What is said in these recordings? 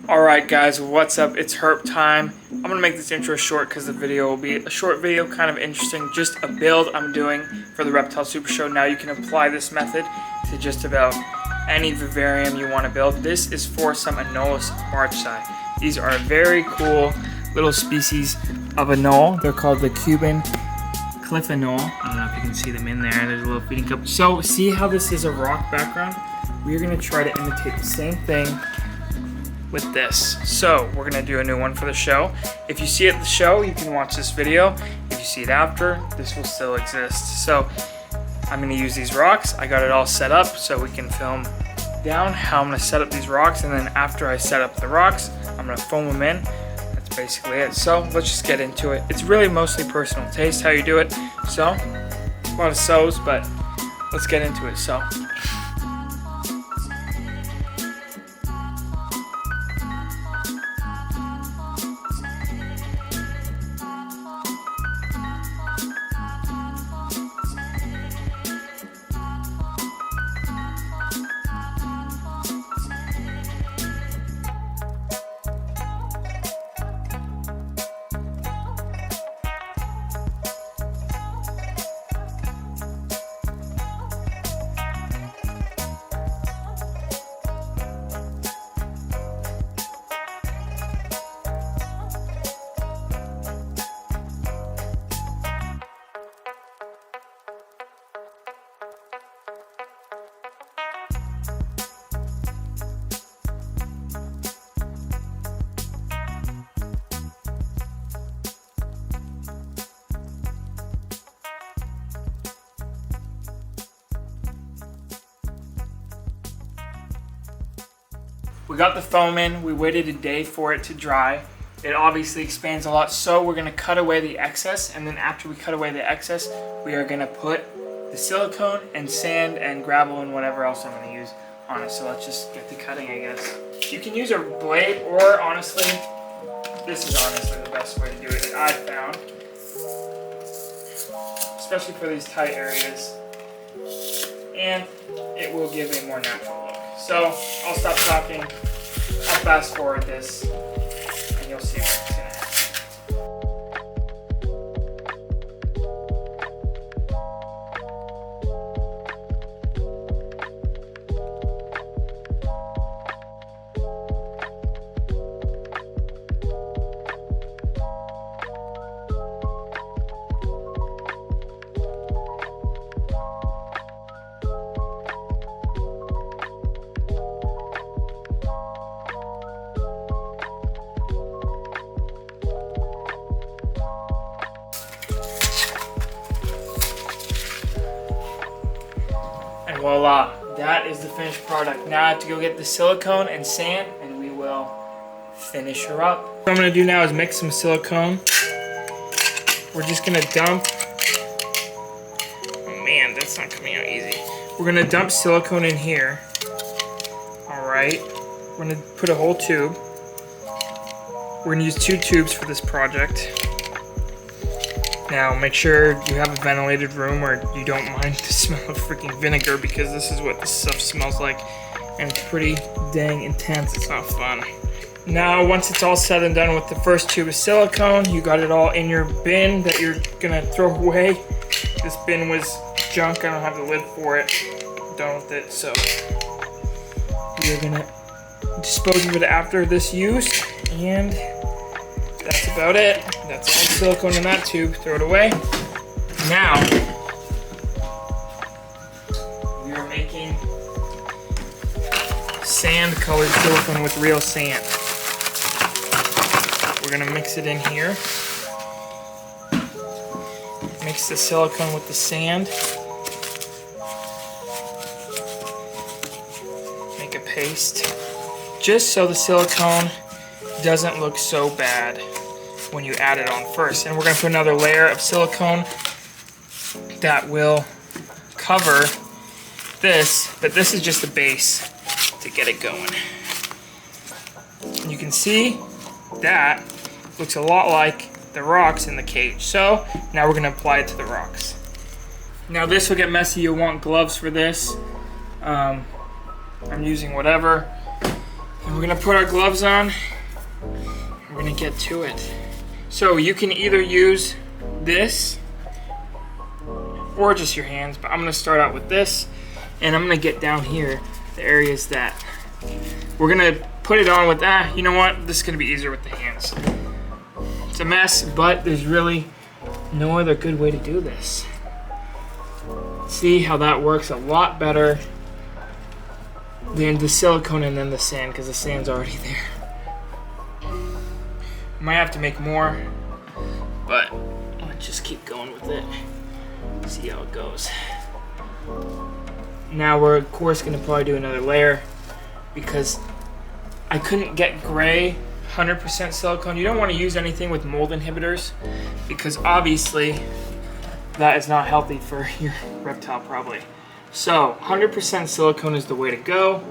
Alright guys, what's up? It's herp time. I'm going to make this intro short because the video will be a short video, kind of interesting. Just a build I'm doing for the Reptile Super Show. Now you can apply this method to just about any vivarium you want to build. This is for some Anolis marchi. These are a very cool little species of anole. They're called the Cuban cliff anole. I don't know if you can see them in there. There's a little feeding cup. So see how this is a rock background? We're going to try to imitate the same thing with this. So we're gonna do a new one for the show. If you see it at the show, you can watch this video. If you see it after, this will still exist. So I'm gonna use these rocks. I got it all set up so we can film down how I'm gonna set up these rocks, and then after I set up the rocks, I'm gonna foam them in. That's basically it. So let's just get into it. It's really mostly personal taste how you do it. So a lot of so's, but let's get into it. So we got the foam in. We waited a day for it to dry. It obviously expands a lot, so we're gonna cut away the excess, and then after we cut away the excess, we are gonna put the silicone and sand and gravel and whatever else I'm gonna use on it. So let's just get to cutting, I guess. You can use a blade, or honestly, this is honestly the best way to do it that I've found, especially for these tight areas, and it will give a more natural look. So I'll stop talking, I'll fast forward this, and you'll see what's gonna happen. And voila, that is the finished product. Now I have to go get the silicone and sand, and we will finish her up. What I'm gonna do now is mix some silicone. We're just gonna dump, oh man, that's not coming out easy. We're gonna dump silicone in here. All right, we're gonna put a whole tube. We're gonna use 2 tubes for this project. Now make sure you have a ventilated room or you don't mind the smell of freaking vinegar, because this is what this stuff smells like, and it's pretty dang intense. It's not fun. Now once it's all said and done with the first tube of silicone, you got it all in your bin that you're gonna throw away. This bin was junk, I don't have the lid for it. I'm done with it, so we're gonna dispose of it after this use, and that's about it. That's all the silicone in that tube. Throw it away. Now, we are making sand-colored silicone with real sand. We're gonna mix it in here. Mix the silicone with the sand. Make a paste. Just so the silicone doesn't look so bad when you add it on first. And we're going to put another layer of silicone that will cover this, but this is just the base to get it going. And you can see that looks a lot like the rocks in the cage. So now we're going to apply it to the rocks. Now this will get messy. You'll want gloves for this. I'm using whatever. And we're gonna put our gloves on. We're gonna get to it. So you can either use this or just your hands, but I'm gonna start out with this, and I'm gonna get down here, the areas that we're gonna put it on with that. You know what? This is gonna be easier with the hands. It's a mess, but there's really no other good way to do this. See how that works a lot better than the silicone and then the sand, because the sand's already there. Might have to make more, but let's just keep going with it. See how it goes. Now we're of course gonna probably do another layer because I couldn't get gray 100% silicone. You don't want to use anything with mold inhibitors because obviously that is not healthy for your reptile probably. So 100% silicone is the way to go.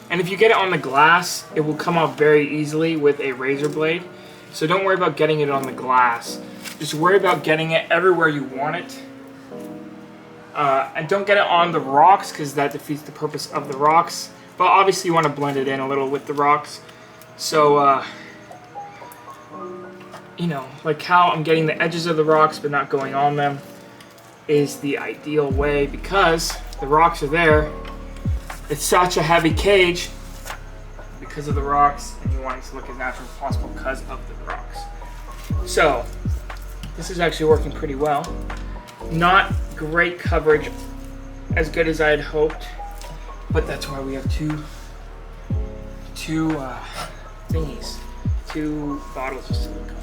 And if you get it on the glass, it will come off very easily with a razor blade. So don't worry about getting it on the glass. Just worry about getting it everywhere you want it. And don't get it on the rocks because that defeats the purpose of the rocks. But obviously you want to blend it in a little with the rocks. So, you know, like how I'm getting the edges of the rocks but not going on them is the ideal way because the rocks are there. It's such a heavy cage because of the rocks, and you want it to look as natural as possible because of the rocks. So, this is actually working pretty well. Not great coverage, as good as I had hoped, but that's why we have two bottles of silicone.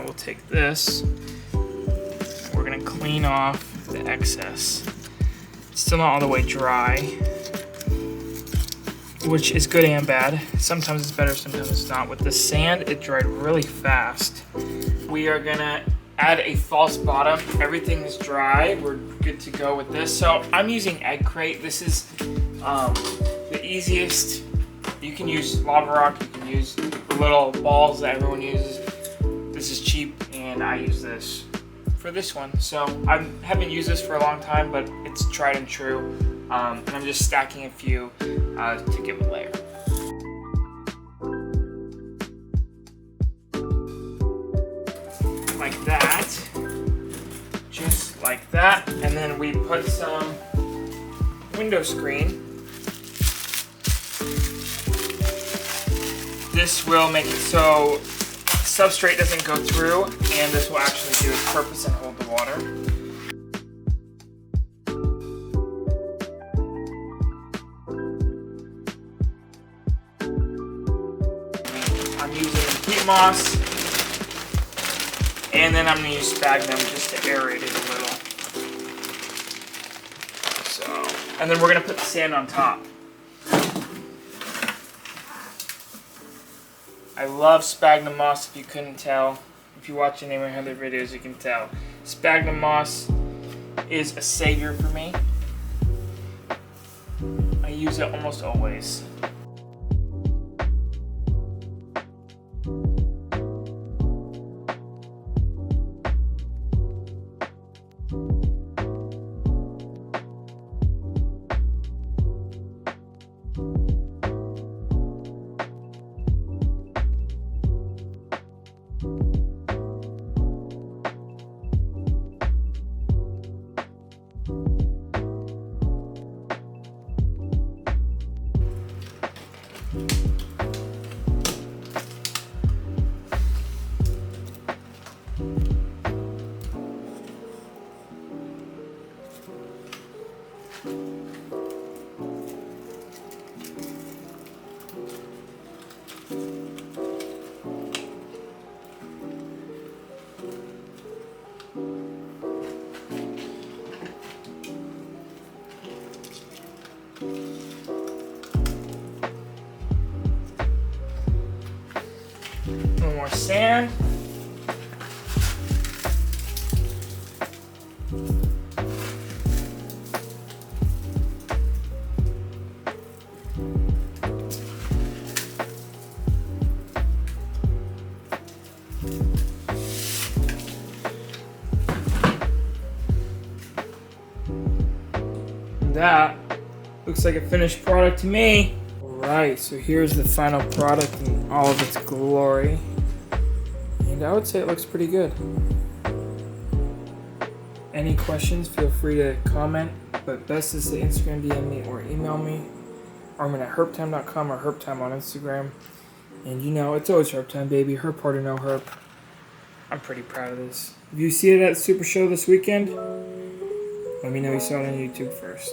We'll take this, we're gonna clean off the excess. It's still not all the way dry, which is good and bad. Sometimes it's better, sometimes it's not. With the sand, it dried really fast. We are gonna add a false bottom. Everything is dry, we're good to go with this. So I'm using egg crate. This is the easiest. You can use lava rock, you can use the little balls that everyone uses. This is cheap, and I use this for this one. So I haven't used this for a long time, but it's tried and true. And I'm just stacking a few to give a layer. Like that, just like that. And then we put some window screen. This will make it so substrate doesn't go through, and this will actually do its purpose and hold the water. I'm using peat moss, and then I'm going to use sphagnum just to aerate it a little. So, and then we're going to put the sand on top. I love sphagnum moss, if you couldn't tell. If you watch any of my other videos, you can tell. Sphagnum moss is a savior for me. I use it almost always. that looks like a finished product to me. Alright, so here's the final product in all of its glory. And I would say it looks pretty good. Any questions, feel free to comment, but best is to Instagram DM me or email me. Armin at herptime.com or herptime on Instagram. And you know, it's always herp time, baby. Herp hard or no herp. I'm pretty proud of this. If you see it at the Super Show this weekend, let me know you saw it on YouTube first.